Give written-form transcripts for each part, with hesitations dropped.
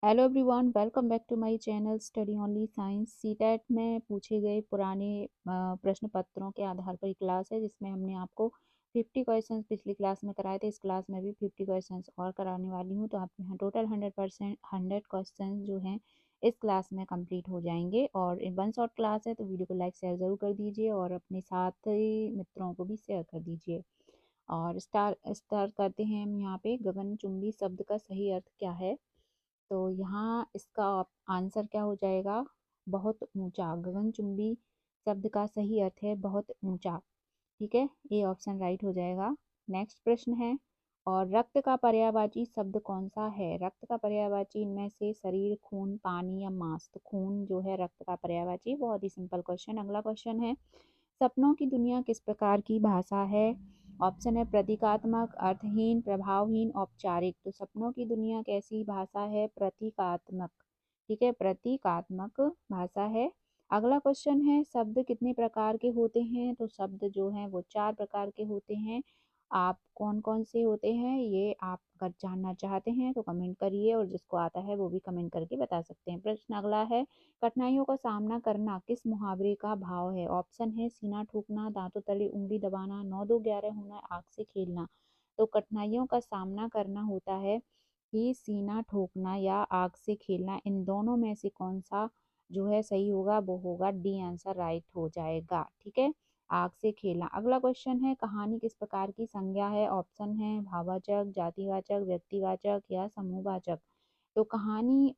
Hello everyone, welcome back to my channel study only science. CTET में पूछे गए पुराने प्रश्न पत्रों के आधार पर क्लास है जिसमें हमने आपको 50 क्वेश्चंस पिछली क्लास में कराए थे। इस क्लास में भी 50 क्वेश्चंस और कराने वाली हूँ, तो आपके यहाँ टोटल 100 क्वेश्चन जो हैं इस क्लास में कंप्लीट हो जाएंगे। और वन शॉट क्लास है तो वीडियो को लाइक शेयर ज़रूर कर दीजिए और अपने साथी मित्रों को भी शेयर कर दीजिए। और स्टार्ट करते हैं हम। यहाँ पे गगनचुंबी शब्द का सही अर्थ क्या है? तो यहाँ इसका आंसर क्या हो जाएगा? बहुत ऊंचा। गगनचुंबी शब्द का सही अर्थ है बहुत ऊंचा। ठीक है, ये ऑप्शन राइट हो जाएगा। नेक्स्ट प्रश्न है, और रक्त का पर्यायवाची शब्द कौन सा है? रक्त का पर्यायवाची इनमें से शरीर, खून, पानी या मांस? तो खून जो है रक्त का पर्यायवाची। बहुत ही सिंपल क्वेश्चन। अगला क्वेश्चन है, सपनों की दुनिया किस प्रकार की भाषा है? ऑप्शन है प्रतीकात्मक, अर्थहीन, प्रभावहीन, औपचारिक। तो सपनों की दुनिया कैसी भाषा है? प्रतीकात्मक। ठीक है, प्रतीकात्मक भाषा है। अगला क्वेश्चन है, शब्द कितने प्रकार के होते हैं? तो शब्द जो हैं वो 4 प्रकार के होते हैं। आप कौन कौन से होते हैं ये आप अगर जानना चाहते हैं तो कमेंट करिए, और जिसको आता है वो भी कमेंट करके बता सकते हैं। प्रश्न अगला है, कठिनाइयों का सामना करना किस मुहावरे का भाव है? ऑप्शन है सीना ठोकना, दांतों तले उंगली दबाना, 9 2 11 होना, आग से खेलना। तो कठिनाइयों का सामना करना होता है कि सीना ठोकना या आग से खेलना। इन दोनों में से कौन सा जो है सही होगा? वो होगा डी, आंसर राइट हो जाएगा। ठीक है, आग से खेलना। अगला क्वेश्चन है, कहानी किस प्रकार की संज्ञा है? ऑप्शन है भाववाचक, जातिवाचक, व्यक्तिवाचक या समूहवाचक। तो कहानी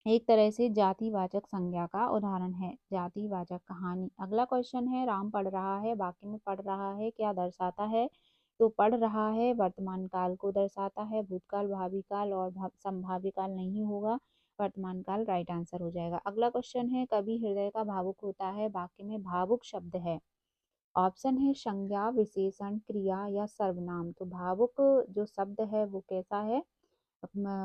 एक तरह से जातिवाचक संज्ञा का उदाहरण है, जातिवाचक कहानी। अगला क्वेश्चन है, राम पढ़ रहा है, वाक्य में पढ़ रहा है क्या दर्शाता है? तो पढ़ रहा है वर्तमान काल को दर्शाता है। भूतकाल, भावी काल और संभाव्य काल नहीं होगा, वर्तमान काल राइट आंसर हो जाएगा। अगला क्वेश्चन है, कभी हृदय का भावुक होता है, वाक्य में भावुक शब्द है। ऑप्शन है संज्ञा, विशेषण, क्रिया या सर्वनाम। तो भावुक जो शब्द है वो कैसा है?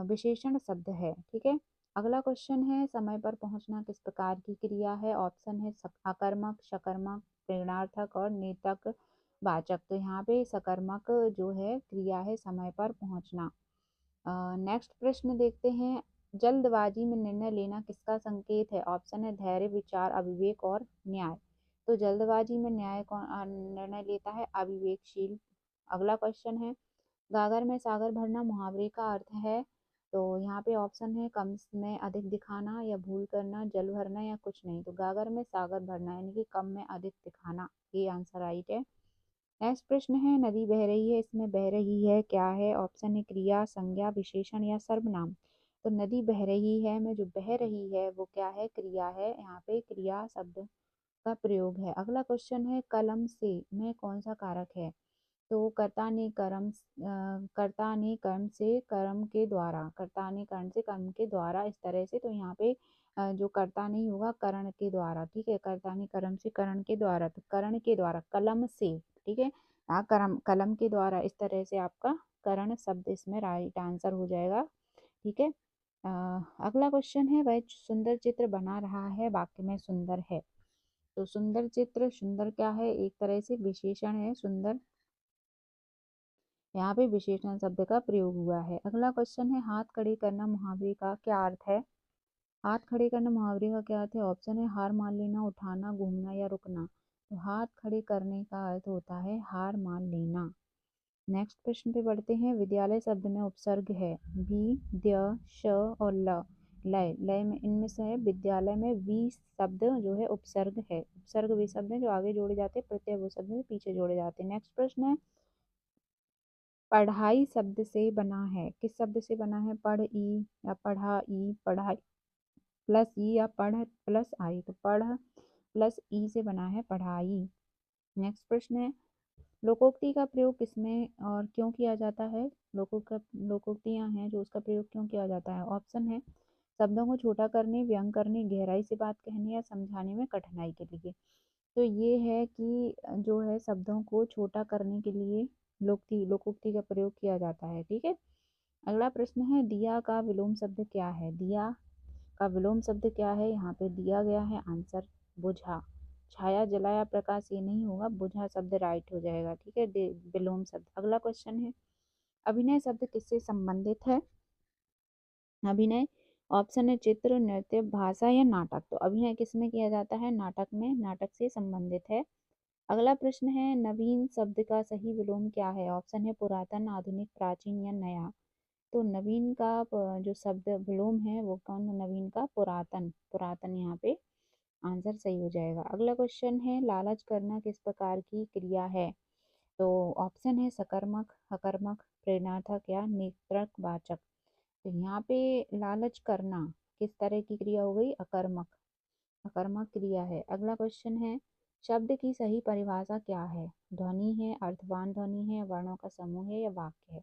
विशेषण शब्द है। ठीक है, अगला क्वेश्चन है, समय पर पहुंचना किस प्रकार की क्रिया है? ऑप्शन है आकर्मक, सकर्मक, प्रेरणार्थक और नेतक वाचक। तो यहाँ पे सकर्मक जो है क्रिया है समय पर पहुंचना। नेक्स्ट प्रश्न देखते हैं, जल्दबाजी में निर्णय लेना किसका संकेत है? ऑप्शन है धैर्य, विचार, अविवेक और न्याय। तो जल्दबाजी में न्याय कौन निर्णय लेता है? अविवेकशील। अगला क्वेश्चन है, गागर में सागर भरना मुहावरे का अर्थ है? तो यहाँ पे ऑप्शन है कम में अधिक दिखाना या भूल करना, जल भरना या कुछ नहीं। तो गागर में सागर भरना यानी कि कम में अधिक दिखाना, ये आंसर राइट है। नेक्स्ट प्रश्न है, नदी बह रही है, इसमें बह रही है क्या है? ऑप्शन है क्रिया, संज्ञा, विशेषण या सर्वनाम। तो नदी बह रही है में जो बह रही है वो क्या है? क्रिया है। यहाँ पे क्रिया शब्द का प्रयोग है। अगला क्वेश्चन है, कलम से में कौन सा कारक है? तो कर्ता ने कर्म से कर्म के द्वारा, कर्ता ने कर्म से कर्म के द्वारा, इस तरह से। तो यहाँ पे जो कर्ता नहीं होगा, करण के द्वारा। ठीक है, कर्ता ने कर्म से करण के द्वारा, तो करण के द्वारा, कलम से। ठीक है, कलम कलम के द्वारा, इस तरह से आपका करण शब्द इसमें राइट आंसर हो जाएगा। ठीक है, अगला क्वेश्चन है, वह सुंदर चित्र बना रहा है, वाक्य में सुंदर है। तो सुंदर चित्र, सुंदर क्या है? एक तरह से विशेषण है सुंदर, यहाँ पे विशेषण शब्द का प्रयोग हुआ है। अगला क्वेश्चन है, हाथ खड़े करना मुहावरे का क्या अर्थ है? हाथ खड़े करना मुहावरे का क्या अर्थ है? ऑप्शन है हार मान लेना, उठाना, घूमना या रुकना। तो हाथ खड़े करने का अर्थ होता है हार मान लेना। नेक्स्ट प्रश्न पे बढ़ते हैं, विद्यालय शब्द में उपसर्ग है वि, द्य, श और ल। लय, लय में इनमें से है विद्यालय में वी शब्द जो है उपसर्ग है। उपसर्ग वे शब्द हैं जो आगे जोड़े जाते हैं, प्रत्यय वो शब्द हैं पीछे जोड़े जाते हैं। नेक्स्ट प्रश्न है, पढ़ाई शब्द से बना है, किस शब्द से बना है? पढ़ ई या पढ़ा ई, पढ़ाई प्लस ई या पढ़ प्लस आई। तो पढ़ प्लस ई से बना है पढ़ाई। नेक्स्ट प्रश्न है, लोकोक्ति का प्रयोग किसमें और क्यों किया जाता है? लोकोक्तियां हैं जो उसका प्रयोग क्यों किया जाता है? ऑप्शन है शब्दों को छोटा करने, व्यंग करने, गहराई से बात कहने या समझाने में कठिनाई के लिए। तो ये है कि जो है शब्दों को छोटा करने के लिए लोकोक्ति का प्रयोग किया जाता है। ठीक है, अगला प्रश्न है, दिया का विलोम शब्द क्या है? दिया का विलोम शब्द क्या है? यहाँ पे दिया गया है आंसर बुझा। छाया, जलाया, प्रकाश ये नहीं होगा, बुझा शब्द राइट हो जाएगा। ठीक है, विलोम शब्द। अगला क्वेश्चन है, अभिनय शब्द किससे संबंधित है? अभिनय ऑप्शन है चित्र, नृत्य, भाषा या नाटक। तो अभिनय किस में किया जाता है? नाटक में, नाटक से संबंधित है। अगला प्रश्न है नवीन शब्द का सही विलोम क्या है? ऑप्शन है पुरातन, आधुनिक, प्राचीन या नया। तो नवीन का जो शब्द विलोम है वो कौन? नवीन का पुरातन, पुरातन यहाँ पे आंसर सही हो जाएगा। अगला क्वेश्चन है लालच करना किस प्रकार की क्रिया है? तो ऑप्शन है सकर्मक, अकर्मक, प्रेरणार्थक या नेत्रक वाचक। तो यहाँ पे लालच करना किस तरह की क्रिया हो गई? अकर्मक, अकर्मक क्रिया है। अगला क्वेश्चन है शब्द की सही परिभाषा क्या है? ध्वनि है, अर्थवान ध्वनि है, वर्णों का समूह है या वाक्य है।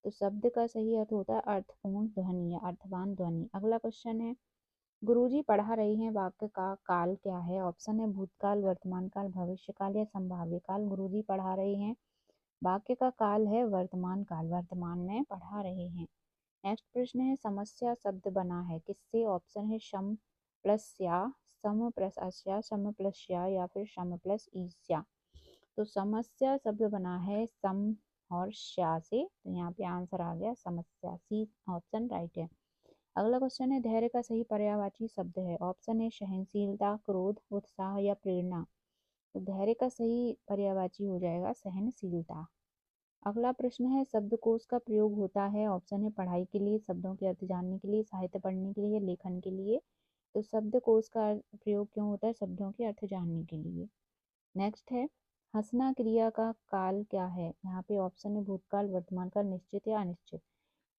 तो शब्द का सही अर्थ होता है अर्थपूर्ण ध्वनि या अर्थवान ध्वनि। अगला क्वेश्चन है गुरुजी पढ़ा रहे हैं वाक्य का काल क्या है? ऑप्शन है भूतकाल, वर्तमान काल, भविष्य काल या संभाव्य काल। गुरुजी पढ़ा रहे हैं वाक्य का काल है वर्तमान काल, वर्तमान में पढ़ा रहे हैं। नेक्स्ट प्रश्न है समस्या शब्द बना है किससे? ऑप्शन है शम प्लस या, सम प्लस अस्या, सम प्लस या फिर सम प्लस ईस्या। तो समस्या शब्द बना है सम और श्या से। तो यहाँ पे आंसर आ गया समस्या, सी ऑप्शन राइट है। अगला क्वेश्चन है धैर्य का सही पर्यायवाची शब्द है? ऑप्शन है सहनशीलता, क्रोध, उत्साह या प्रेरणा। तो धैर्य का सही पर्यायवाची हो जाएगा सहनशीलता। अगला प्रश्न है शब्दकोश का प्रयोग होता है? ऑप्शन है पढ़ाई के लिए, शब्दों के अर्थ जानने के लिए, साहित्य पढ़ने के लिए, लेखन के लिए। तो शब्दकोश का प्रयोग क्यों होता है? शब्दों के अर्थ जानने के लिए। नेक्स्ट है हंसना क्रिया का काल क्या है? यहाँ पे ऑप्शन है भूतकाल, वर्तमान काल, निश्चित या अनिश्चित।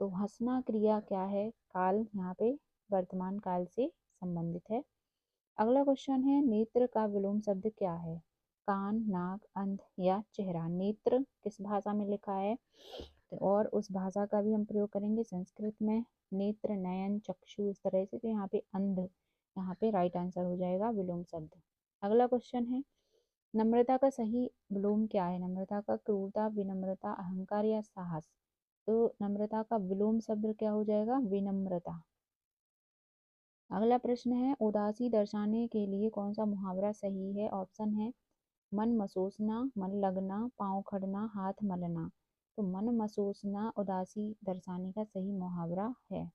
तो हंसना क्रिया क्या है? काल यहाँ पे वर्तमान काल से संबंधित है। अगला क्वेश्चन है नेत्र का विलोम शब्द क्या है? कान, नाक, अंध या चेहरा। नेत्र किस भाषा में लिखा है? तो और उस भाषा का भी हम प्रयोग करेंगे संस्कृत में। नेत्र, नयन, चक्षु इस तरह से। तो यहाँ पे अंध यहाँ पे राइट आंसर हो जाएगा विलोम शब्द। अगला क्वेश्चन है नम्रता का सही विलोम क्या है? नम्रता का क्रूरता, विनम्रता, अहंकार या साहस। तो नम्रता का विलोम शब्द क्या हो जाएगा? विनम्रता। अगला प्रश्न है उदासी दर्शाने के लिए कौन सा मुहावरा सही है? ऑप्शन है मन मसोसना, मन लगना, पाँव खड़ना, हाथ मलना। तो मन मसोसना उदासी दर्शाने का सही मुहावरा है।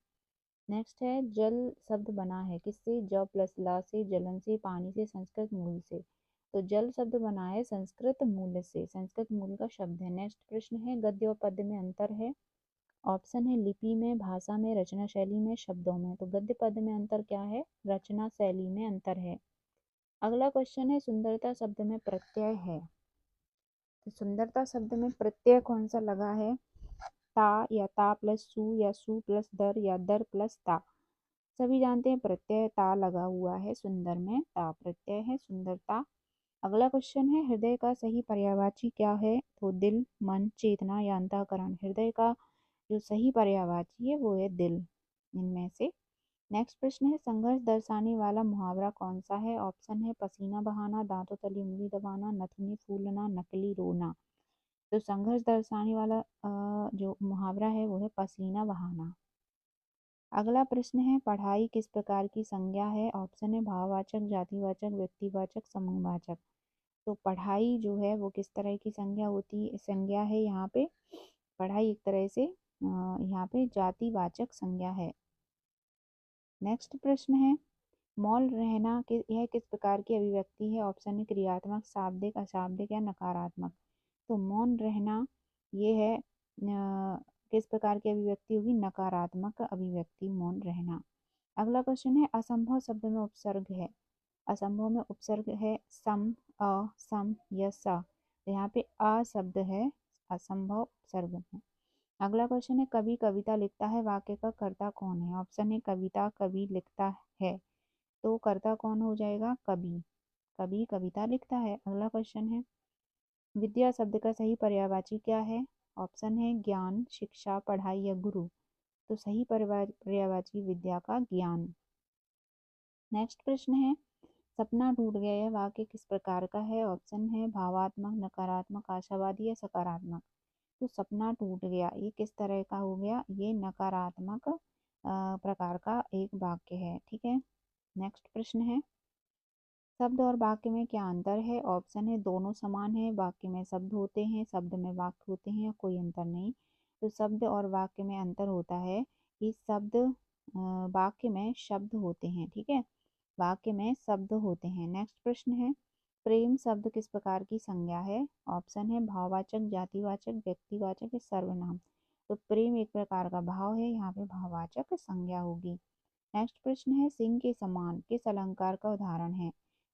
नेक्स्ट है जल शब्द बना है किससे? ज प्लस ला से, जलन से, पानी से, संस्कृत मूल से। तो जल शब्द बना है संस्कृत मूल से, संस्कृत मूल का शब्द है। नेक्स्ट प्रश्न है गद्य और पद्य में अंतर है? ऑप्शन है लिपि में, भाषा में, रचना शैली में, शब्दों में। तो गद्य पद्य में अंतर क्या है? रचना शैली में अंतर है। अगला क्वेश्चन है सुंदरता शब्द में प्रत्यय है? तो सुंदरता शब्द में प्रत्यय कौन सा लगा है? ता या ता प्लस सु या सु प्लस दर या दर प्लस ता। सभी जानते हैं प्रत्यय ता लगा हुआ है सुंदर में, ता प्रत्यय है सुंदरता। अगला क्वेश्चन है हृदय का सही पर्यायवाची क्या है? तो दिल, मन, चेतना या अंतःकरण। हृदय का जो सही पर्यायवाची है वो है दिल, इनमें से। नेक्स्ट प्रश्न है संघर्ष दर्शाने वाला मुहावरा कौन सा है? ऑप्शन है पसीना बहाना, दांतों तली उंगली दबाना, नथुनी फूलना, नकली रोना। तो संघर्ष दर्शाने वाला जो मुहावरा है वो है पसीना बहाना। अगला प्रश्न है पढ़ाई किस प्रकार की संज्ञा है? ऑप्शन है भाववाचक, जातिवाचक, व्यक्तिवाचक, समूहवाचक। तो पढ़ाई जो है वो किस तरह की संज्ञा है यहाँ पे? पढ़ाई एक तरह से यहाँ पे जातिवाचक संज्ञा है। नेक्स्ट प्रश्न है मौन रहना यह किस प्रकार की अभिव्यक्ति है? ऑप्शन है क्रियात्मक, शाब्दिक, अशाब्दिक या नकारात्मक। तो मौन रहना ये है किस प्रकार की अभिव्यक्ति होगी? नकारात्मक अभिव्यक्ति मौन रहना। अगला क्वेश्चन है असंभव शब्द में उपसर्ग है? असंभव में उपसर्ग है सम, अ, सम या सा। तो यहाँ पे अ शब्द है असंभव उपसर्ग में। अगला क्वेश्चन है कवि कविता लिखता है वाक्य का कर्ता कौन है? ऑप्शन है कविता कवि लिखता है। तो कर्ता कौन हो जाएगा? कवि, कवि कविता लिखता है। अगला क्वेश्चन है विद्या शब्द का सही पर्यायवाची क्या है? ऑप्शन है ज्ञान, शिक्षा, पढ़ाई या गुरु। तो सही पर्यायवाची विद्या का ज्ञान। नेक्स्ट प्रश्न है सपना टूट गया यह वाक्य किस प्रकार का है? ऑप्शन है भावात्मक, नकारात्मक, आशावादी या सकारात्मक। तो सपना टूट गया ये किस तरह का हो गया? ये नकारात्मक प्रकार का एक वाक्य है। ठीक है। नेक्स्ट प्रश्न है शब्द और वाक्य में क्या अंतर है? ऑप्शन है दोनों समान है, वाक्य में शब्द होते हैं, शब्द में वाक्य होते हैं, कोई अंतर नहीं। तो शब्द और वाक्य में अंतर होता है कि शब्द वाक्य में शब्द होते हैं। ठीक है, वाक्य में शब्द होते हैं। नेक्स्ट प्रश्न है, प्रेम शब्द किस प्रकार की संज्ञा है? ऑप्शन है भाववाचक, जातिवाचक, व्यक्तिवाचक या सर्वनाम। तो प्रेम एक प्रकार का भाव है, यहाँ पे भाववाचक संज्ञा होगी। नेक्स्ट प्रश्न है, सिंह के समान किस अलंकार का उदाहरण है?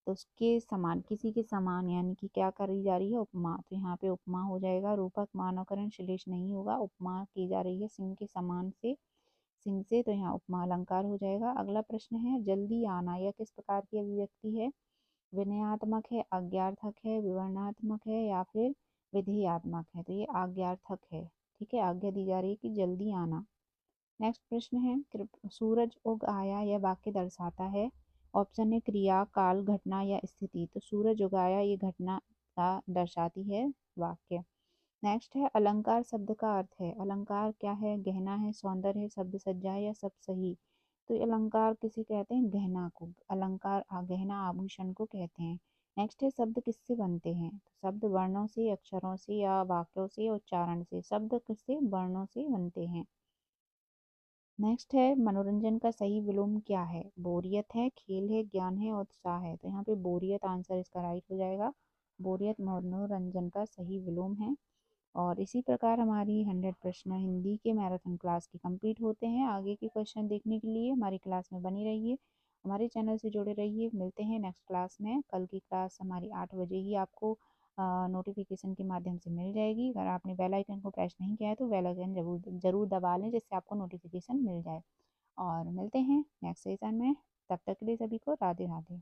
तो उसके समान, किसी के समान यानी कि क्या करी जा रही है? उपमा। तो यहाँ पे उपमा हो जाएगा, रूपक मानवकरण श्लेष नहीं होगा। उपमा की जा रही है सिंह के समान से, सिंह से, तो यहाँ उपमा अलंकार हो जाएगा। अगला प्रश्न है, जल्दी आना यह किस प्रकार की अभिव्यक्ति है? विनयात्मक है, आज्ञार्थक है, विवरणात्मक है या फिर विधेयात्मक है? तो ये आज्ञार्थक है। ठीक है, आज्ञा दी जा रही है कि जल्दी आना। नेक्स्ट प्रश्न है, सूरज उग आया यह वाक्य दर्शाता है? ऑप्शन है क्रिया, काल, घटना या स्थिति। तो सूरज उग आया ये घटना का दर्शाती है वाक्य। नेक्स्ट है, अलंकार शब्द का अर्थ है? अलंकार क्या है? गहना है, सौंदर्य है, शब्द सज्जा है या सब सही? तो ये अलंकार किसे कहते हैं? गहना को। अलंकार गहना आभूषण को कहते हैं। नेक्स्ट है, शब्द किससे बनते हैं? तो शब्द वर्णों से, अक्षरों से या वाक्यों से, उच्चारण से। शब्द किससे? वर्णों से बनते हैं। नेक्स्ट है, मनोरंजन का सही विलोम क्या है? बोरियत है, खेल है, ज्ञान है और उत्साह है। तो यहाँ पे बोरियत आंसर इसका राइट हो जाएगा। बोरियत मनोरंजन का सही विलोम है। और इसी प्रकार हमारी 100 प्रश्न हिंदी के मैराथन क्लास के कंप्लीट होते हैं। आगे के क्वेश्चन देखने के लिए हमारी क्लास में बनी रहिए, हमारे चैनल से जुड़े रहिए। मिलते हैं नेक्स्ट क्लास में। कल की क्लास हमारी 8 बजे ही आपको नोटिफिकेशन के माध्यम से मिल जाएगी। अगर आपने बेल आइकन को प्रेस नहीं किया है तो बेल आइकन जरूर जरूर दबा लें, जिससे आपको नोटिफिकेशन मिल जाए। और मिलते हैं नेक्स्ट सेशन में, तब तक के लिए सभी को राधे राधे।